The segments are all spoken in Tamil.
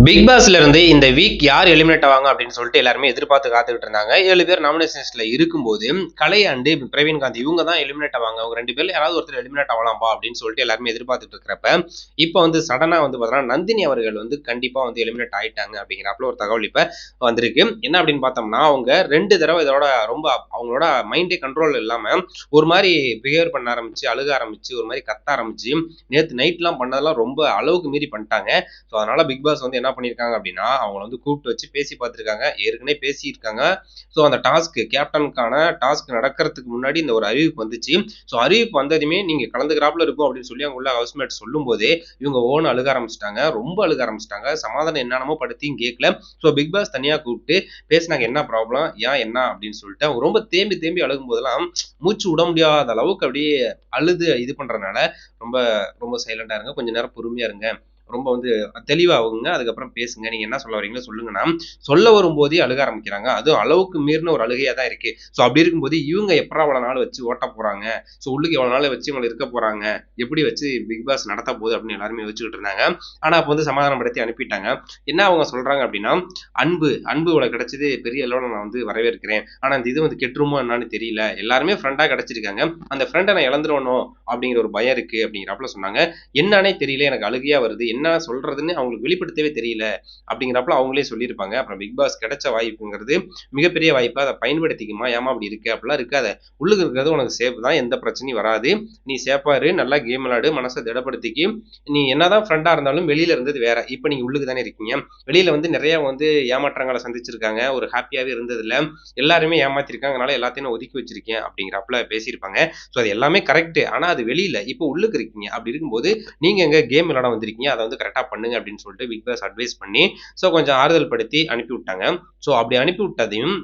பிக் பாஸ்ல இருந்து இந்த வீக் யார் எலிமினேட் ஆவாங்க அப்படின்னு சொல்லிட்டு எல்லாருமே எதிர்பார்த்து காத்துக்கிட்டு இருந்தாங்க. 7 பேர் நாமினேஷன்ஸ்ல இருக்கும்போது கலை அண்டு பிரவீன் காந்த் இவங்க தான் எலிமினேட் ஆவாங்க. அவங்க 2 பேர்ல யாராவது ஒருத்தர் எலிமினேட் ஆகலாம்பா அப்படின்னு சொல்லிட்டு எல்லாருமே எதிர்பார்த்துட்டு இருக்கிறப்ப இப்போ வந்து சடனா வந்து பார்த்தோம்னா நந்தினி அவர்கள் வந்து கண்டிப்பா வந்து எலிமினேட் ஆயிட்டாங்க அப்படிங்கிறப்பல ஒரு தகவல் இப்ப வந்திருக்கு. என்ன அப்படின்னு பார்த்தோம்னா அவங்க 2 தடவை இதோட ரொம்ப அவங்களோட மைண்டே கண்ட்ரோல் இல்லாம ஒரு மாதிரி பிஹேவ் பண்ண ஆரம்பிச்சு, அழுக ஆரம்பிச்சு, ஒரு மாதிரி கத்த ஆரம்பிச்சு, நேத்து நைட்லாம் பண்ணதெல்லாம் ரொம்ப அளவுக்கு மீறி பண்ணிட்டாங்க. ஸோ அதனால பிக் பாஸ் வந்து என்ன பண்ணியிருக்காங்க அப்படின்னா அவங்கள வந்து கூப்பிட்டு வச்சு பேசி பார்த்துருக்காங்க. ஏற்கனவே பேசியிருக்காங்க. ஸோ அந்த கேப்டனுக்கான டாஸ்க் நடக்கிறதுக்கு முன்னாடி இந்த ஒரு அறிவிப்பு வந்துச்சு. ஸோ அறிவிப்பு வந்ததுமே நீங்க கலந்துக்கிறாப்புல இருக்கும் அப்படின்னு சொல்லி அவங்க உள்ள ஹவுஸ்மேட் சொல்லும் போதே இவங்க ஓன் அழுக ஆரம்பிச்சிட்டாங்க. ரொம்ப அழுக ஆரம்பிச்சிட்டாங்க. சமாதானம் என்னென்னமோ படுத்தியும் கேட்கல. ஸோ பிக் பாஸ் தனியா கூப்பிட்டு பேசினாங்க. என்ன ப்ராப்ளம், ஏன் என்ன அப்படின்னு சொல்லிட்டு அவங்க ரொம்ப தேம்பி தேம்பி அழுகும் போதெல்லாம் மூச்சு விட முடியாத அளவுக்கு அப்படியே அழுது இது பண்றதுனால ரொம்ப ரொம்ப சைலண்டா இருங்க, கொஞ்ச நேரம் பொறுமையா இருங்க, ரொம்ப வந்து தெளிவாகுங்க, அதுக்கப்புறம் பேசுங்க, நீங்க என்ன சொல்ல வரீங்களோ சொல்லுங்கன்னா சொல்ல வரும்போதே அழுக ஆரம்பிக்கிறாங்க. அதுவும் அளவுக்கு மீறின ஒரு அழுகையா தான் இருக்கு. ஸோ அப்படி இருக்கும்போது இவங்க எப்படா அவ்வளவு நாள் வச்சு ஓட்ட போறாங்க, ஸோ உள்ளுக்கு எவ்வளவு நாள் வச்சு இவங்க இருக்க போறாங்க, எப்படி வச்சு பிக் பாஸ் நடத்த போகுது அப்படின்னு எல்லாருமே வச்சுக்கிட்டு இருந்தாங்க. ஆனா அப்ப வந்து சமாதானப்படுத்தி அனுப்பிட்டாங்க. என்ன அவங்க சொல்றாங்க அப்படின்னா, அன்பு உனக்கு கிடைச்சது பெரிய அளவுல நான் வந்து வரவேற்கிறேன். ஆனா இந்த இது வந்து கெட்டுருமோ என்னன்னு தெரியல, எல்லாருமே ஃப்ரெண்டா கிடைச்சிருக்காங்க, அந்த ஃப்ரெண்டை நான் இழந்துருவனோ அப்படிங்கிற ஒரு பயம் இருக்கு அப்படிங்கிறப்பல சொன்னாங்க. என்னன்னே தெரியல, எனக்கு அழுகையா வருது, என்ன சொல்றதுன்னு அவங்களுக்கு வெளிப்படுத்தவே தெரியல அப்படிங்கிறப்பல அவங்களே சொல்லியிருப்பாங்க. அப்புறம் பிக் பாஸ் கிடைச்ச வாய்ப்புங்கிறது மிகப்பெரிய வாய்ப்பு, அதை பயன்படுத்திக்குமா, ஏமா அப்படி இருக்கு அப்படிலாம் இருக்காத, உள்ளுக்கு இருக்கிறது உனக்கு சேஃப் தான், எந்த பிரச்சனையும் வராது, நீ சேஃபா இரு, நல்லா கேம் விளையாடு, மனசை திடப்படுத்திக்கு, நீ என்னதான் ஃப்ரெண்டா இருந்தாலும் வெளியில இருந்தது வேற, இப்ப நீங்க உள்ளுக்கு தானே இருக்கீங்க, வெளியில வந்து நிறைய வந்து ஏமாற்றங்களை சந்திச்சிருக்காங்க, ஒரு ஹாப்பியாவே இருந்தது இல்ல, எல்லாருமே ஏமாத்திருக்காங்க, அதனால எல்லாத்தையும் ஒதுக்கி வச்சிருக்கேன் அப்படிங்கிறப்பல பேசியிருப்பாங்க. ஸோ அது எல்லாமே கரெக்ட். ஆனா அது வெளியில இப்போ உள்ளுக்கு இருக்கீங்க, அப்படி இருக்கும்போது நீங்க எங்க கேம் விளையாட வந்திருக்கீங்க, அதை வந்து கரெக்டா பண்ணுங்க அப்படின்னு சொல்லிட்டு பிக் பாஸ் அட்வைஸ் பண்ணி ஸோ கொஞ்சம் ஆறுதல் படுத்தி அனுப்பி விட்டாங்க. ஸோ அப்படி அனுப்பி விட்டதையும்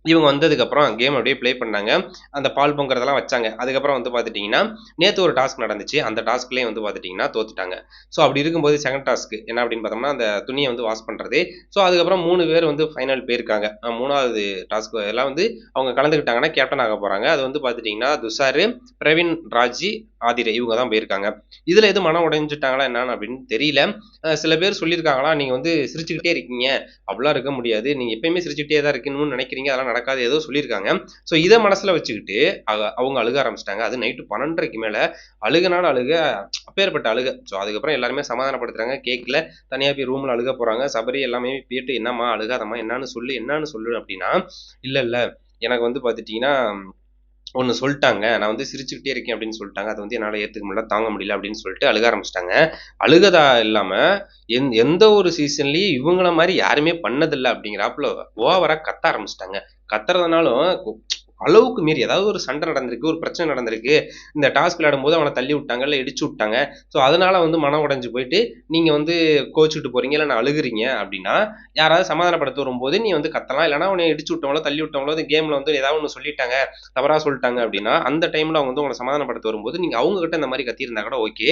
இவங்க வந்ததுக்கப்புறம் கேம் அப்படியே ப்ளே பண்ணாங்க. அந்த பால் பொங்குறதெல்லாம் வச்சாங்க. அதுக்கப்புறம் வந்து பார்த்துட்டீங்கன்னா, நேத்து ஒரு டாஸ்க் நடந்துச்சு. அந்த டாஸ்க்லயும் வந்து பார்த்துட்டீங்கன்னா தோத்துட்டாங்க. ஸோ அப்படி இருக்கும்போது செகண்ட் டாஸ்க் என்ன அப்படின்னு பார்த்தோம்னா, அந்த துணிய வந்து வாஷ் பண்றது. ஸோ அதுக்கப்புறம் 3 பேர் வந்து ஃபைனல் போயிருக்காங்க. 3வது டாஸ்க் எல்லாம் வந்து அவங்க கலந்துக்கிட்டாங்கன்னா கேப்டன் ஆக போறாங்க. அது வந்து பார்த்துட்டீங்கன்னா, துஷாரு, பிரவீன் ராஜி, ஆதிரை இவங்க தான் போயிருக்காங்க. இதுல எதுவும் மனம் உடைஞ்சுட்டாங்களா என்னன்னு அப்படின்னு தெரியல. சில பேர் சொல்லியிருக்காங்களா, நீங்க வந்து சிரிச்சுக்கிட்டே இருக்கீங்க, அப்படிலாம் இருக்க முடியாது, நீங்க எப்பயுமே சிரிச்சுக்கிட்டே தான் இருக்கணும்னு நினைக்கிறீங்க, அதெல்லாம் நடக்காது, ஏதோ சொல்லியிருக்காங்க. ஸோ இதை மனசுல வச்சுக்கிட்டு அவங்க அழுக ஆரம்பிச்சிட்டாங்க. அது நைட்டு 12:30க்கு மேல அழுகனால அழுக, அப்பேற்பட்ட அழுக. ஸோ அதுக்கப்புறம் எல்லாருமே சமாதானப்படுத்துறாங்க, கேட்கல, தனியா போய் ரூம்ல அழுக போறாங்க. சபரி எல்லாமே போயிட்டு என்னம்மா அழுகாதம்மா, என்னன்னு சொல்லு அப்படின்னா, இல்ல இல்ல எனக்கு வந்து பார்த்துட்டீங்கன்னா ஒண்ணு சொல்ட்டாங்க, நான் வந்து சிரிச்சுக்கிட்டே இருக்கேன் அப்படின்னு சொல்லிட்டாங்க, அதை வந்து என்னால ஏத்துக்க முடியல, தாங்க முடியல அப்படின்னு சொல்லிட்டு அழுக ஆரம்பிச்சிட்டாங்க. அழுகதா இல்லாம எந்த ஒரு சீசன்லயும் இவங்கள மாதிரி யாருமே பண்ணதில்லை அப்படிங்கிறாப்புல ஓவரா கத்த ஆரம்பிச்சிட்டாங்க. கத்துறதுனாலும் அளவுக்கு மீறி ஏதாவது ஒரு சண்டை நடந்திருக்கு, ஒரு பிரச்சனை நடந்திருக்கு, இந்த டாஸ்க் விளையாடும்போது அவனை தள்ளி விட்டாங்க, இல்லை இடிச்சு விட்டாங்க, ஸோ அதனால வந்து மனம் உடைஞ்சு போயிட்டு நீங்க வந்து கோச்சுட்டு போறீங்க, இல்லை நான் அழுகுறீங்க அப்படின்னா யாராவது சமாதானப்படுத்த வரும்போது நீ வந்து கத்தலாம், இல்லைன்னா உன்னை இடிச்சு விட்டவங்களோ தள்ளி விட்டவங்களோ இந்த கேம்ல வந்து ஏதாவது ஒன்று சொல்லிட்டாங்க, தவறா சொல்லிட்டாங்க அப்படின்னா அந்த டைம்ல அவங்க வந்து உங்களை சமாதானப்படுத்த வரும்போது நீங்க அவங்க கிட்ட இந்த மாதிரி கத்தியிருந்தா கூட ஓகே.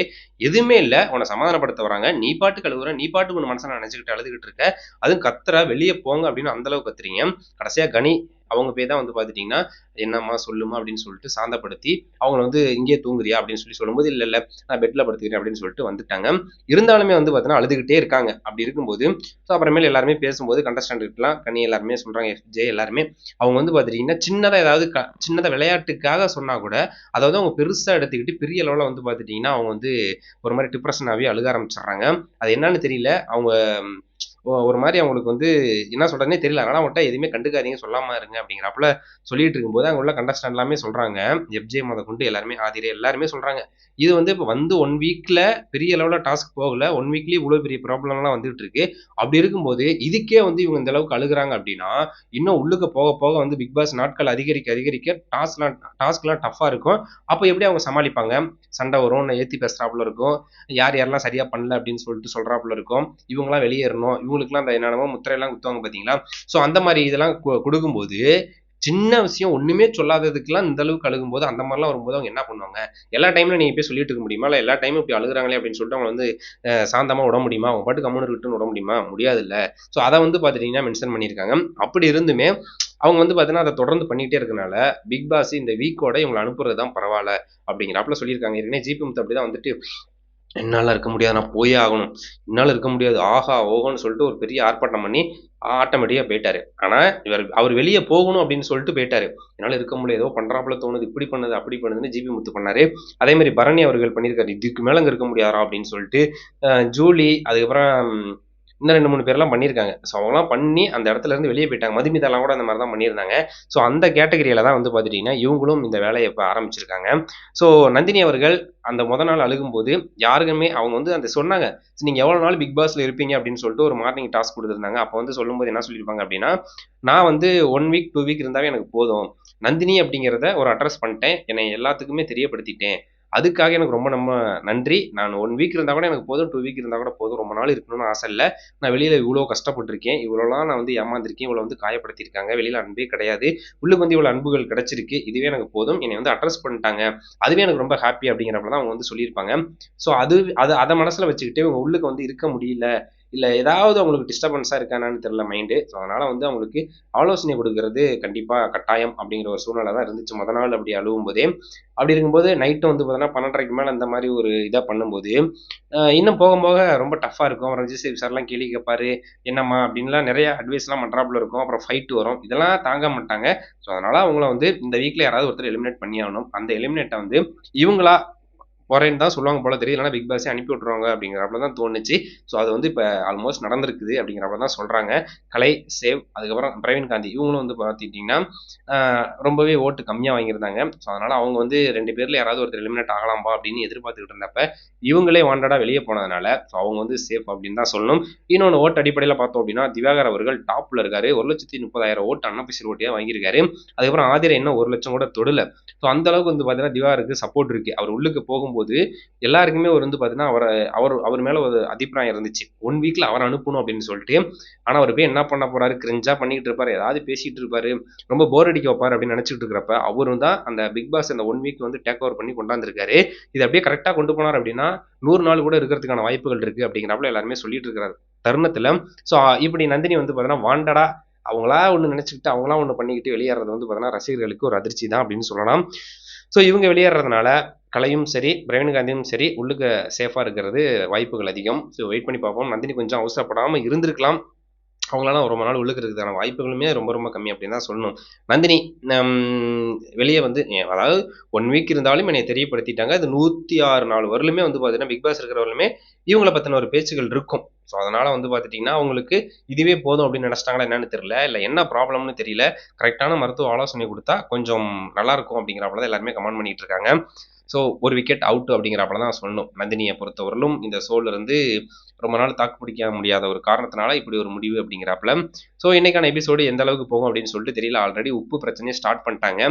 எதுவுமே இல்லை, உன்னை சமாதானப்படுத்த வராங்க, நீ பாட்டுக்கு அழுகுற, நீ பாட்டுக்கு ஒன்று மனசை நினைச்சுக்கிட்டு அழுதுகிட்டு இருக்க, அதுவும் கத்துற, வெளியே போங்க அப்படின்னு அந்த அளவுக்கு கத்துறீங்க. கடைசியா கனி அவங்க போய் தான் வந்து பார்த்துட்டீங்கன்னா, என்னம்மா சொல்லுமா அப்படின்னு சொல்லிட்டு சாந்தப்படுத்தி அவங்கள வந்து இங்கேயே தூங்குறியா அப்படின்னு சொல்லும்போது, இல்லை இல்லை நான் பெட்ல படுத்துக்கிறேன் அப்படின்னு சொல்லிட்டு வந்துட்டாங்க. இருந்தாலுமே வந்து பார்த்தீங்கன்னா அழுதுகிட்டே இருக்காங்க. அப்படி இருக்கும்போது ஸோ அப்புறமேல் எல்லாருமே பேசும்போது கண்டஸ்டன்ட்லாம் கனி எல்லாருமே சொல்றாங்க, எஃப்ஜே எல்லாருமே அவங்க வந்து பார்த்துட்டீங்கன்னா சின்னதாக ஏதாவது சின்னதாக விளையாட்டுக்காக சொன்னா கூட அதை வந்து அவங்க பெருசா எடுத்துக்கிட்டு பெரிய அளவில் வந்து பார்த்துட்டீங்கன்னா அவங்க வந்து ஒரு மாதிரி டிப்ரெஷனாகவே அழுக ஆரம்பிச்சிடுறாங்க. அது என்னன்னு தெரியல. அவங்க ஒரு மாதிரி அவங்களுக்கு வந்து என்ன சொல்றதுனே தெரியல. அதனால அவங்கள்ட்ட எதுவுமே கண்டுக்காதீங்க, சொல்லாம இருங்க அப்படிங்கிறாப்புல சொல்லிட்டு இருக்கும்போது அங்க உள்ள கண்டஸ்டன்ட் எல்லாமே சொல்றாங்க, எஃப்ஜே முதற்கொண்டு எல்லாருமே, ஆதிரே எல்லாருமே சொல்றாங்க, இது வந்து இப்போ வந்து 1 வீக்ல பெரிய லெவலில் டாஸ்க் போகல, 1 வீக்லயே இவ்வளோ பெரிய ப்ராப்ளம்லாம் வந்துட்டு இருக்கு. அப்படி இருக்கும்போது இதுக்கே வந்து இவங்க இந்த அளவுக்கு அழுகுறாங்க அப்படின்னா இன்னும் உள்ளுக்கு போக போக வந்து பிக் பாஸ் நாட்கள் அதிகரிக்க அதிகரிக்க டாஸ்க்லாம் டஃபா இருக்கும். அப்போ எப்படி அவங்க சமாளிப்பாங்க? சண்டை வரும், ஏத்தி பேசுறாப்புல இருக்கும், யார் யாரெல்லாம் சரியா பண்ணல அப்படின்னு சொல்லிட்டு சொல்றாப்புல இருக்கும், இவங்கெல்லாம் வெளியேறணும், இவங்களுக்குலாம் அந்த என்னென்னமோ முத்திரையெல்லாம் குத்துவாங்க பார்த்தீங்களா? ஸோ அந்த மாதிரி இதெல்லாம் கொடுக்கும்போது சின்ன விஷயம் ஒண்ணுமே சொல்லாததுக்கெல்லாம் இந்த அளவுக்கு அழுகும்போது அந்த மாதிரிலாம் வரும்போது அவங்க என்ன பண்ணுவாங்க? எல்லா டைம்ல நீங்க போய் சொல்லிட்டு இருக்க முடியுமா? இல்லை எல்லா டைமும் இப்படி அழுகுறாங்களே அப்படின்னு சொல்லிட்டு அவங்க வந்து சாந்தமா விட முடியுமா? அவங்க பாட்டு கம்முன்னு இருக்குன்னு விட முடியுமா? முடியாது இல்ல. ஸோ அதை வந்து பார்த்துட்டீங்கன்னா மென்ஷன் பண்ணியிருக்காங்க. அப்படி இருந்துமே அவங்க வந்து பார்த்தீங்கன்னா அதை தொடர்ந்து பண்ணிட்டே இருக்கனால பிக் பாஸ் இந்த வீக்கோட இவங்களை அனுப்புறது தான் பரவாயில்ல அப்படிங்கிறாப்புல சொல்லியிருக்காங்க. ஏற்கனவே ஜிபி முத்து அப்படிதான் வந்துட்டு என்னால இருக்க முடியாது. நான் போயே ஆகணும். என்னால இருக்க முடியாது. ஆஹா! ஓஹோன்னு சொல்லிட்டு ஒரு பெரிய ஆர்ப்பாட்டம் பண்ணி, ஆட்டோமேட்டிக்கா போயிட்டாரு. ஆனா, அவர் வெளிய போகணும் அப்படின்னு சொல்லிட்டு போயிட்டாரு. என்னால இருக்க முடியல. ஏதோ பண்றாப்புல தோணுது. இப்படி பண்ணுது, அப்படி பண்ணுதுன்னு ஜிபி முத்து பண்ணாரு. அதே மாரி பரணி அவர்கள் பண்ணியிருக்காரு. இதுக்கு மேல அங்க இருக்க முடியாதுடா அப்படின்னு சொல்லிட்டு, ஜூலி, அதுக்கப்புறம் இன்னும் 2, 3 பேர்லாம் பண்ணியிருக்காங்க. ஸோ அவங்கலாம் பண்ணி அந்த இடத்துல இருந்து வெளிய போயிட்டாங்க. மதுமிதாலாம் கூட அந்த மாரி தான் பண்ணியிருந்தாங்க. ஸோ அந்த கேட்டகரியில தான் வந்து பார்த்துட்டீங்கன்னா, இவங்களும் இந்த வேலைய இப்ப ஆரம்பிச்சிருக்காங்க. ஸோ நந்தினி அவர்கள் அந்த நாள் அழுகும்போது, யாருக்குமே அவங்க வந்து அந்த சொன்னாங்க. நீங்க எவ்வளோ நாள் பிக் பாஸ்ல இருப்பீங்க அப்படின்னு சொல்லிட்டு ஒரு மார்னிங் டாஸ்க் குடுத்துருந்தாங்க. அப்ப வந்து சொல்லும்போது என்ன சொல்லியிருப்பாங்க அப்படின்னா, நான் வந்து 1 வீக், 2 வீக் இருந்தாவே எனக்கு போதும். நந்தினி அப்படிங்கிறத ஒரு அட்ரஸ் பண்ணிட்டேன். என்னை எல்லாத்துக்குமே தெரியப்படுத்திட்டேன். அதுக்காக எனக்கு ரொம்ப நன்றி. நான் 1 வீக் இருந்தா கூட எனக்கு போதும். 2 வீக் இருந்தா கூட போதும். ரொம்ப நாள் இருக்கணும்னு ஆசை இல்ல. நான் வெளியில இவ்ளோ கஷ்டப்பட்டுருக்கேன். இவ்வளோலாம் நான் வந்து ஏமாந்துருக்கேன். இவ்வளோ வந்து காயப்படுத்தியிருக்காங்க. வெளியில அன்பே கிடையாது. உள்ளுக்கு வந்து இவ்வளோ அன்புகள் கிடைச்சிருக்கு. இதுவே எனக்கு போதும். என்னைய வந்து அட்ரஸ் பண்ணிட்டாங்க. அதுவே எனக்கு ரொம்ப ஹாப்பி அப்படிங்கிறப்ப தான் அவங்க வந்து சொல்லியிருப்பாங்க. ஸோ அத மனசுல வச்சுக்கிட்டு இவங்க உள்ளுக்கு வந்து இருக்க முடியல. இல்ல ஏதாவது அவங்களுக்கு டிஸ்டர்பன்ஸா இருக்கா என்னன்னு தெரியல மைண்டு. ஸோ அதனால வந்து அவங்களுக்கு ஆலோசனை குடுக்குறது கண்டிப்பா கட்டாயம் அப்படிங்கிற ஒரு சூழ்நிலை தான் இருந்துச்சு. நாள் அப்படி அழுவும்போதே. அப்படி இருக்கும்போது நைட்டும் வந்து பார்த்தீங்கன்னா 12:30க்கு மேல இந்த மாரி ஒரு இதா பண்ணும்போது, இன்னும் போக போக ரொம்ப டஃப்பா இருக்கும். அப்புறம் விஜய் சேது சார்லாம் கேள்வி கேட்பாரு. என்னம்மா அப்படின்லாம் நெறைய அட்வைஸ்லாம் பண்றாப்புல இருக்கும். அப்புறம் ஃபைட் வரும். இதெல்லாம் தாங்க மாட்டாங்க. ஸோ அதனால அவங்கள வந்து இந்த வீக்ல யாராவது ஒருத்தர் எலிமினேட் பண்ணியே ஆகணும். அந்த எலிமினேட்ட வந்து இவங்களா போறேன்னு தான் சொல்லுவாங்க போல தெரியுது. இல்லன்னா பிக் பாஸே அனுப்பி விட்டுருவாங்க அப்படிங்கிறாப்புல தான் தோணுச்சு. ஸோ அது வந்து இப்ப ஆல்மோஸ்ட் நடந்திருக்குது அப்படிங்கிறாப்புல தான் சொல்றாங்க. கலை, சேவ், அதுக்கப்புறம் பிரவீன் காந்தி இவங்களும் வந்து பார்த்துக்கிட்டீங்கன்னா, ஆ ரொம்பவே ஓட்டு கம்மியா வாங்கியிருந்தாங்க. ஸோ அதனால அவங்க வந்து 2 பேர்ல யாராவது ஒருத்தர் எலிமினேட் ஆகலாம்பா அப்படின்னு எதிர்பார்த்துக்கிட்டு இருந்தப்ப, இவங்களே வாண்டடா வெளிய போனதுனால, ஸோ அவங்க வந்து சேஃப் அப்படின்னு தான் சொல்லணும். இன்னொன்னு ஓட்டு அடிப்படையில பார்த்தோம் அப்படின்னா, திவாகர் அவர்கள் டாப்ல இருக்காரு. 1,30,000 ஓட்டு அன்அஃபிஷியல் ஓட்டே வாங்கியிருக்காரு. அதுக்கப்புறம் ஆதிரை இன்னும் 1,00,000 கூட தொடல. ஸோ அந்த அளவுக்கு வந்து பார்த்தீங்கன்னா, திவாகருக்கு சப்போர்ட் இருக்கு. அவர் உள்ளுக்கு போகும்போது எல்லாருக்குமே ஒரு வந்து பார்த்தீங்கன்னா, அவர் மேல ஒரு அபிப்பிராயம் இருந்துச்சு. 1 வீக்ல அவர அனுப்பணும் அப்படின்னு சொல்லிட்டு. ஆனா, அவரு போய் என்ன பண்ண போறாரு? கிரிஞ்சா பண்ணிக்கிட்டு இருப்பாரு. ஏதாவது பேசிட்டு இருப்பாரு. ரொம்ப போர் அடிக்க வைப்பாரு அப்படின்னு நினைச்சுட்டு இருக்கிறப்ப, அவரும் தான் அந்த பிக் பாஸ் அந்த 1 வீக் வந்து டேக் ஓவர் பண்ணி கொண்டாந்துருக்காரு. இத அப்படியே கரெக்ட்டா கொண்டு போனாரு அப்படின்னா, 100 நாள் கூட இருக்கிறதுக்கான வாய்ப்புகள் இருக்கு அப்படிங்கிறாப்புல எல்லாருமே சொல்லிட்டு இருக்கிற தருணத்துல, ஸோ இப்படி நந்தினி வந்து பார்த்தீங்கன்னா, வாண்டடா அவங்களா ஒண்ணு நினைச்சுக்கிட்டு, அவங்களா ஒண்ணு பண்ணிக்கிட்டு வெளியேறது வந்து பார்த்தீங்கன்னா, ரசிகர்களுக்கு ஒரு அதிர்ச்சி தான் அப்படின்னு சொல்லலாம். ஸோ இவங்க வெளியேறதுனால, கலையும் சரி, பிரவீன்காந்தியும் சரி, உள்ளுக்க சேஃபா இருக்கிறது வாய்ப்புகள் அதிகம். ஸோ வெயிட் பண்ணி பார்ப்போம். நந்தினி கொஞ்சம் அவசரப்படாம இருந்திருக்கலாம். அவங்களால ரொம்ப நாள் உள்ளுக்கு இருக்கிறதுக்கான வாய்ப்புகளுமே ரொம்ப கம்மி அப்படின்னு தான் சொல்லணும். நந்தினி வெளிய வந்து அதாவது 1 வீக் இருந்தாலும் என்னைய தெரியப்படுத்திட்டாங்க. அது 106 நாள் வரலுமே வந்து பார்த்தீங்கன்னா, பிக் பாஸ் இருக்கிற வரலுமே இவங்கள பத்தின ஒரு பேச்சுகள் இருக்கும். ஸோ அதனால வந்து பார்த்துட்டீங்கன்னா, அவங்களுக்கு இதுவே போதும் அப்படின்னு நினைச்சிட்டாங்களா என்னன்னு தெரியல. இல்ல என்ன ப்ராப்ளம்னு தெரியல. கரெக்ட்டான மருத்துவ ஆலோசனை குடுத்தா கொஞ்சம் நல்லாருக்கும் அப்படிங்கிறாப்புல தான் எல்லாருமே கமெண்ட் பண்ணிட்டு இருக்காங்க. ஸோ ஒரு விக்கெட் அவுட் அப்படிங்கிறாப்புல தான் சொல்லணும். நந்தினிய பொறுத்தவரையிலும் இந்த ஷோல இருந்து ரொம்ப நாள் தாக்கு பிடிக்க முடியாத ஒரு காரணத்தினால இப்படி ஒரு முடிவு அப்படிங்கிறாப்புல. ஸோ இன்னைக்கான எபிசோடு எந்த அளவுக்கு போகும் அப்படின்னு சொல்லிட்டு தெரியல. ஆல்ரெடி உப்பு பிரச்சனைய ஸ்டார்ட் பண்ணிட்டாங்க.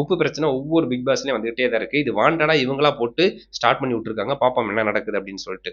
உப்பு பிரச்சனை ஒவ்வொரு பிக் பாஸ்லயும் வந்துகிட்டே தான் இருக்கு. இது வாண்டடா இவங்களா போட்டு ஸ்டார்ட் பண்ணி விட்டுருக்காங்க. பார்ப்போம் என்ன நடக்குது அப்படின்னு சொல்லிட்டு.